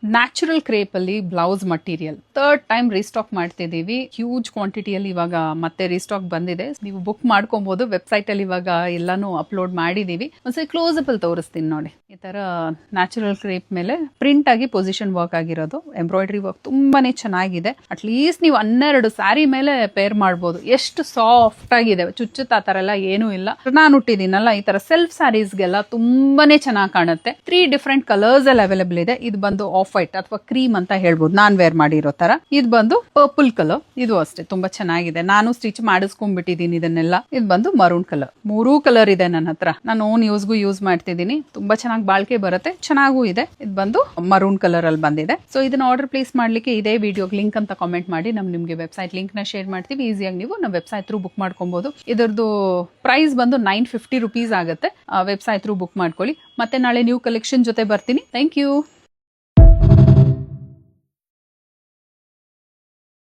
Natural crepe ಅಲ್ಲಿ blouse material third time restock ಮಾಡ್ತಿದೀವಿ. Huge ಕ್ವಾಂಟಿಟಿಯಲ್ಲಿ ಇವಾಗ ಮತ್ತೆ ರೀಸ್ಟಾಕ್ ಬಂದಿದೆ. ನೀವು ಬುಕ್ ಮಾಡ್ಕೊಬಹುದು. ವೆಬ್ಸೈಟ್ ಅಲ್ಲಿ ಇವಾಗ ಎಲ್ಲಾನು ಅಪ್ಲೋಡ್ ಮಾಡಿದೀವಿ. ಒಂದ್ಸರಿ ಕ್ಲೋಸಬಲ್ ತೋರಿಸ್ತೀನಿ ನೋಡಿ. ಈ ತರ ನ್ಯಾಚುರಲ್ ಕ್ರೇಪ್ ಮೇಲೆ ಪ್ರಿಂಟ್ ಆಗಿ ಪೊಸಿಷನ್ ವರ್ಕ್ ಆಗಿರೋದು, ಎಂಬ್ರಾಯ್ಡ್ರಿ ವರ್ಕ್ ತುಂಬಾನೇ ಚೆನ್ನಾಗಿದೆ. ಅಟ್ಲೀಸ್ಟ್ ನೀವು 12 ಸ್ಯಾರಿ ಮೇಲೆ ಪೇರ್ ಮಾಡ್ಬೋದು. ಎಷ್ಟು ಸಾಫ್ಟ್ ಆಗಿದೆ, ಚುಚ್ಚುತ್ತ ಆ ತರ ಎಲ್ಲ ಏನೂ ಇಲ್ಲ. ನಾನು ಹುಟ್ಟಿದೀನಲ್ಲ, ಈ ತರ ಸೆಲ್ಫ್ ಸ್ಯಾರೀಸ್ಗೆಲ್ಲ ತುಂಬಾನೇ ಚೆನ್ನಾಗಿ ಕಾಣುತ್ತೆ. 3 ಡಿಫ್ರೆಂಟ್ ಕಲರ್ಸ್ ಅಲ್ಲಿ ಅವೈಲೇಬಲ್ ಇದೆ. ಇದು ಬಂದು ಆಫ್ ವೈಟ್ ಅಥವಾ ಕ್ರೀಮ್ ಅಂತ ಹೇಳ್ಬೋದು, ನಾನ್ ವೇರ್ ಮಾಡಿರೋ ತರ. ಇದು ಬಂದು ಪರ್ಪಲ್ ಕಲರ್, ಇದು ಅಷ್ಟೇ ತುಂಬಾ ಚೆನ್ನಾಗಿದೆ. ನಾನು ಸ್ಟಿಚ್ ಮಾಡಿಸ್ಕೊಂಡ್ಬಿಟ್ಟಿದೀನಿ ಇದನ್ನೆಲ್ಲ. ಇದು ಬಂದು ಮರೂನ್ ಕಲರ್. 3 ಕಲರ್ ಇದೆ ನನ್ನ ಹತ್ರ. ನಾನು ಓನ್ ಯೂಸ್ಗೂ ಯೂಸ್ ಮಾಡ್ತಿದ್ದೀನಿ. ತುಂಬಾ ಚೆನ್ನಾಗಿ ಬಾಳ್ಕೆ ಬರುತ್ತೆ, ಚೆನ್ನಾಗೂ ಇದೆ. ಇದು ಬಂದು ಮರೂನ್ ಕಲರ್ ಅಲ್ಲಿ ಬಂದಿದೆ. ಸೊ ಇದನ್ನ ಆರ್ಡರ್ ಪ್ಲೇಸ್ ಮಾಡ್ಲಿಕ್ಕೆ ಇದೇ ವಿಡಿಯೋಗೆ ಲಿಂಕ್ ಅಂತ ಕಾಮೆಂಟ್ ಮಾಡಿ ನಿಮ್ಗೆ ವೆಬ್ಸೈಟ್ ಲಿಂಕ್ ನ ಶೇರ್ ಮಾಡ್ತೀವಿ. ಈಸಿಯಾಗಿ ನೀವು ನಮ್ಮ ವೆಬ್ಸೈಟ್ ಥ್ರೂ ಬುಕ್ ಮಾಡ್ಕೊಬಹುದು. ಇದರದ್ದು ಪ್ರೈಸ್ ಬಂದು 950 ರುಪೀಸ್ ಆಗುತ್ತೆ. ವೆಬ್ಸೈಟ್ ಥ್ರೂ ಬುಕ್ ಮಾಡ್ಕೊಳ್ಳಿ. ಮತ್ತೆ ನಾಳೆ ನ್ಯೂ ಕಲೆಕ್ಷನ್ ಜೊತೆ ಬರ್ತೀನಿ. Thank you.